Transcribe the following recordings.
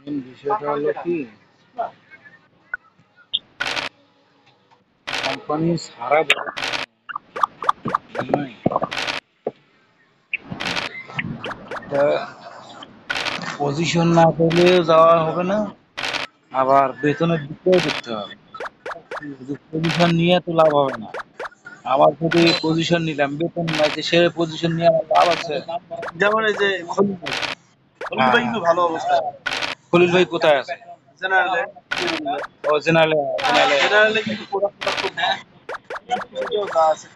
Main বিষয়টা হলো কি, কোম্পানি সারা পজিশন না পেলেও যাওয়া হবে না, আবার বেতনের দিকটাও দেখতে হবে। শুধু পজিশন নিয়ে তো লাভ হবে না। আবার যদি পজিশন নিলাম বেতন নাই, তো সে পজিশন নিয়ে আমার লাভ আছে? যেমন এই যে খলিল ভাই, খলিল ভাই কিন্তু ভালো অবস্থায় আছে। খলিল ভাই কোথায় আছে? জেনারেলে ও জেনারেলে। জেনারেলে জেনারেলে কিন্তু প্রোডাক্টটা খুব ভালো। ইনস্টিটিউটেও যা আছে।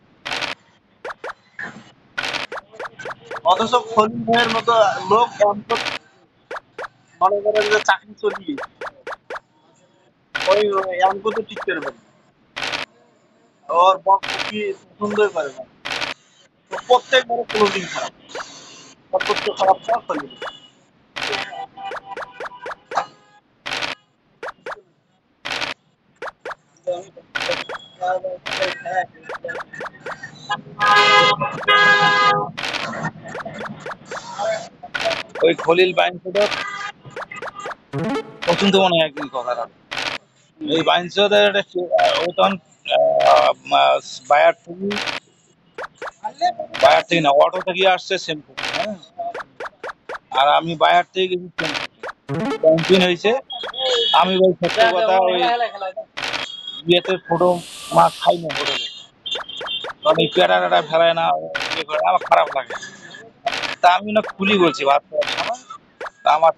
অথচ খলিল ভাইয়ের মতো লোক অন্তত মনে করেন যে চাকরি চলিয়ে ওই অঙ্ক তো টিকতে পারবে না। ওর বক্তব্য কি পছন্দই করে না। তো প্রত্যেকবারে ক্লোজিং খারাপ, সর্বোচ্চ খারাপটা খলিল। ওই খলিল বাইনচোদের পছন্দ মনে হয় কি কথাটা। এই বাইনচোদের ও তখন বায়ার থেকে, বায়ার থেকে না, অটো থেকে আসছে সেমপুর, হ্যাঁ। আর আমি বায়ার থেকে গেছি ক্যাম্পিং হয়েছে। আমি ওই সত্য কথা, ওই ইয়েতে ছোট মাছ খাই না হোটেলে, কারণ এই পেটা টেটা ফেলায় না, ইয়ে করে আমার খারাপ লাগে। তা আমি না খুলি বলছি ভাত খাওয়ার সময়। তা আমার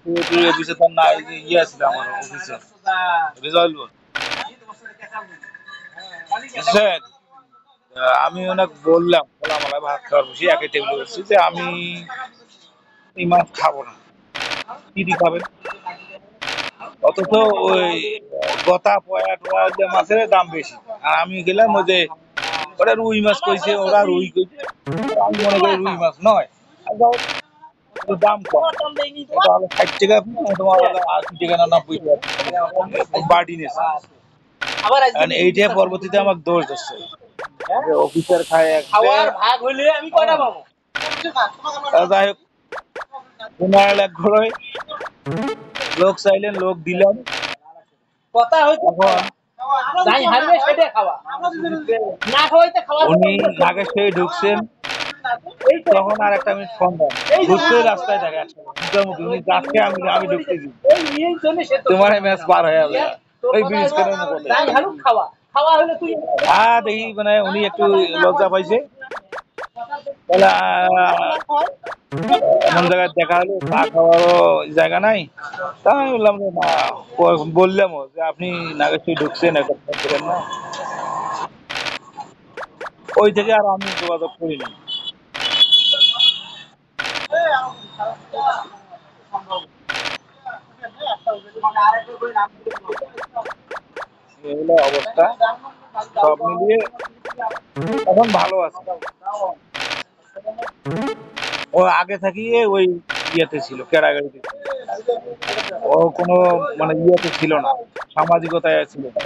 অফিসে তো না, এই যে ইয়ে ছিল আমার অফিসে, রেজাল্ট বুঝছেন। আমি ওনাকে বললাম খোলামেলা ভাত খাওয়ার বসে একই টেবিলে বসছি যে আমি এই মাছ খাবো না, কি দিয়ে খাবেন? অথচ ওই গতা পয়া টয়া যে মাছের দাম বেশি, আর আমি গেলাম ওই যে ওরা রুই মাছ কইছে, ওরা রুই কইছে, আমি মনে করি রুই মাছ নয়। আর যাই হোক, একটু দাম কম, এটা হলো 60 টাকা, তোমার হলো 80 টাকা না 90 টাকা বাড়ি নিয়েছে। কারণ এইটা পরবর্তীতে আমার দোষ দিচ্ছে যে অফিসার খায় এক ভাগ হইলে আমি কয়টা পাবো। যাই হোক, পুনরায় এক ঘরে লোক চাইলেন, লোক দিলাম। কথা হইছে এখন যাই হারবে সেটা খাওয়া, না খাওয়াইতে খাওয়া। উনি নাগেশ্বরী ঢুকছেন, তখন আর একটা মিনিট ফোন দেন, ঢুকতে রাস্তায় থাকে মুখোমুখি, উনি যাচ্ছে, আমি আমি ঢুকতেছি, তোমার ম্যাচ পার হয়ে যাবে ওই ব্রিজ করে খাওয়া খাওয়া হলে তুই। দেখি মানে উনি একটু লজ্জা পাইছে, তাহলে এমন জায়গায় দেখা হলো চা খাওয়ারও জায়গা নাই। তা আমি বললাম যে না, বললামও যে আপনি নাগেশ্বরী ঢুকছেন, একটা ফোন করেন না। ওই থেকে আর আমি যোগাযোগ করিনি। এই হলো অবস্থা, সব মিলিয়ে এখন ভালো আছে। ও আগে থাকিয়ে ওই ইয়েতে ছিল, ক্যারাগারিতে ছিল। ও কোনো মানে ইয়েতে ছিল না, সামাজিকতায় ছিল না।